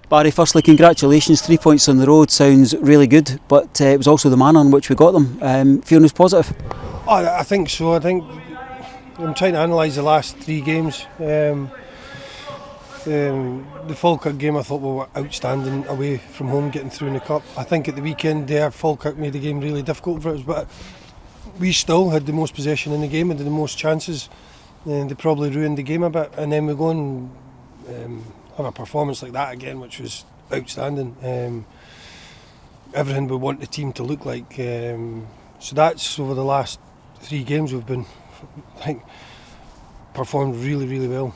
Barry, firstly, congratulations. 3 points on the road sounds really good, but it was also the manner in which we got them. Feeling as positive? Oh, I think so. I think I'm trying to analyse the last 3 games. The Falkirk game I thought we were outstanding away from home, getting through in the cup. I think at the weekend there, Falkirk made the game really difficult for us, but we still had the most possession in the game and the most chances, and they probably ruined the game a bit. And then we go and have a performance like that again, which was outstanding. Everything we want the team to look like. So that's over the last 3 games we've been, I think, performed really, really well.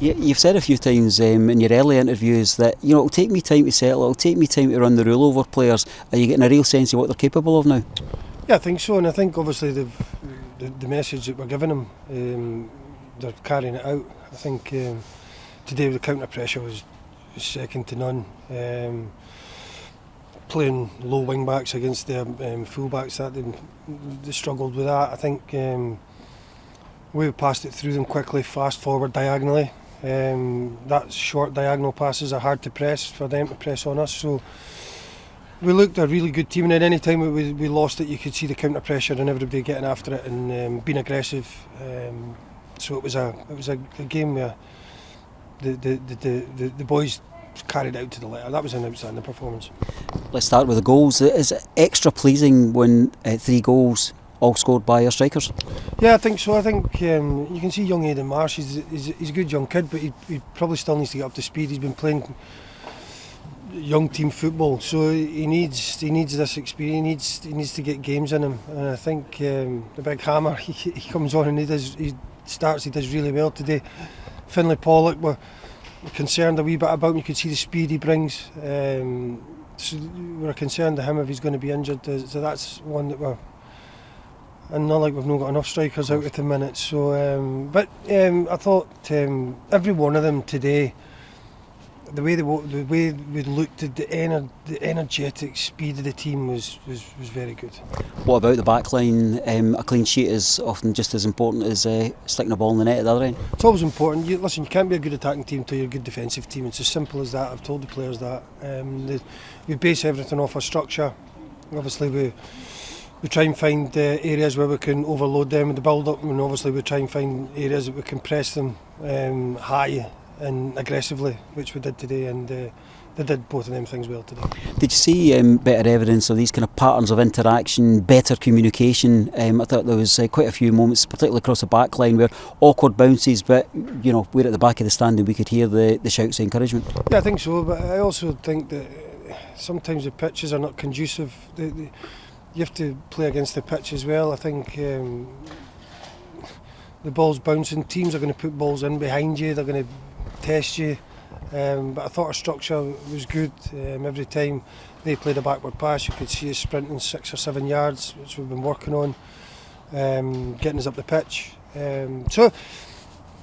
You've said a few times in your early interviews that it'll take me time to settle, it'll take me time to run the rule over players. Are you getting a real sense of what they're capable of now? Yeah, I think so, and I think obviously the message that we're giving them, they're carrying it out. I think today the counter pressure was second to none. Playing low wing backs against their full backs, that they struggled with that. I think we passed it through them quickly, fast forward diagonally. That short diagonal passes are hard to press for them to press on us. So we looked a really good team, and at any time we lost it, you could see the counter pressure and everybody getting after it and being aggressive. So it was a game where the boys carried out to the letter. That was an outstanding performance. Let's start with the goals. Is it extra pleasing when 3 goals all scored by our strikers? Yeah, I think so. I think you can see young Aidan Marsh. He's a good young kid, but he probably still needs to get up to speed. He's been playing young team football, so he needs this experience. He needs to get games in him. And I think the big hammer, he comes on and he does really well today. Finlay Pollock, we're concerned a wee bit about him. You could see the speed he brings. So we're concerned to him if he's going to be injured. So that's one that and not like we've not got enough strikers out at the minute. So, I thought every one of them today, the way we looked at the energetic speed of the team was very good. What about the back line? A clean sheet is often just as important as sticking a ball in the net at the other end. It's always important. Listen, you can't be a good attacking team until you're a good defensive team. It's as simple as that. I've told the players that. We base everything off a structure. Obviously, we try and find areas where we can overload them in the build-up, and obviously we try and find areas that we can press them high and aggressively, which we did today, and they did both of them things well today. Did you see better evidence of these kind of patterns of interaction, better communication? I thought there was quite a few moments, particularly across the back line, where awkward bounces, but we're at the back of the stand and we could hear the shouts of encouragement. Yeah, I think so, but I also think that sometimes the pitches are not conducive. You have to play against the pitch as well. I think the ball's bouncing. Teams are going to put balls in behind you. They're going to test you. But I thought our structure was good. Every time they played a backward pass, you could see us sprinting 6 or 7 yards, which we've been working on, getting us up the pitch. So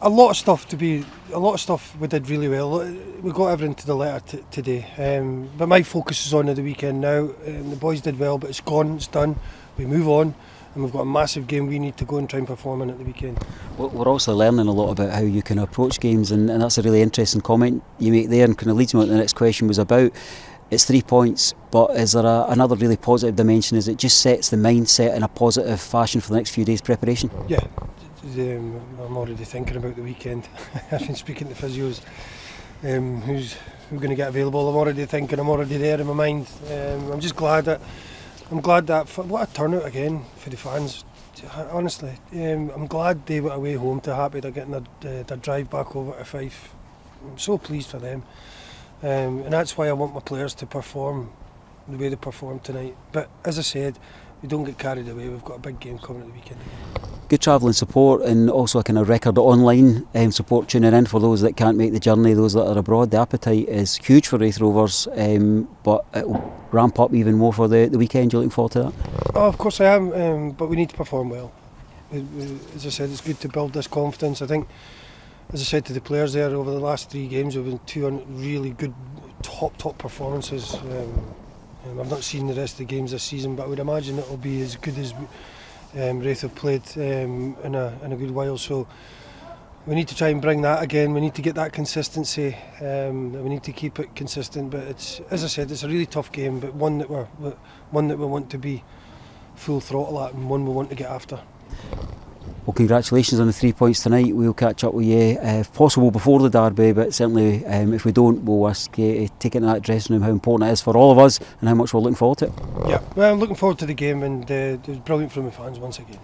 a lot of stuff we did really well. We got everything to the letter today. But my focus is on the weekend now. The boys did well, but it's gone, it's done. We move on, and we've got a massive game we need to go and try and perform in at the weekend. We're also learning a lot about how you can approach games, and that's a really interesting comment you make there, and kind of leads me on to the next question was about. It's 3 points, but is there another really positive dimension? Is it just sets the mindset in a positive fashion for the next few days' preparation? Yeah. I'm already thinking about the weekend. I've been speaking to physios, who's going to get available. I'm already there in my mind. I'm just glad that what a turnout again for the fans. Honestly, I'm glad they were away home to Happy. They're getting their drive back over to Fife. I'm so pleased for them, and that's why I want my players to perform the way they performed tonight. But as I said, we don't get carried away. We've got a big game coming at the weekend again. Good travelling support, and also a kind of record online support tuning in for those that can't make the journey, those that are abroad. The appetite is huge for Raith Rovers, but it will ramp up even more for the weekend. You're looking forward to that? Oh, of course I am, but we need to perform well. As I said, it's good to build this confidence. I think, as I said to the players there, over the last 3 games we've been 2 really good top performances. I've not seen the rest of the games this season, but I would imagine it will be as good as Raith have played in a good while. So we need to try and bring that again. We need to get that consistency. We need to keep it consistent. But it's, as I said, it's a really tough game, but one that we want to be full throttle at, and one we want to get after. Well, congratulations on the 3 points tonight. We'll catch up with you if possible before the derby, but certainly if we don't, we'll ask you to take into that dressing room how important it is for all of us and how much we're looking forward to it. Yeah, well, I'm looking forward to the game, and it was brilliant from the fans once again.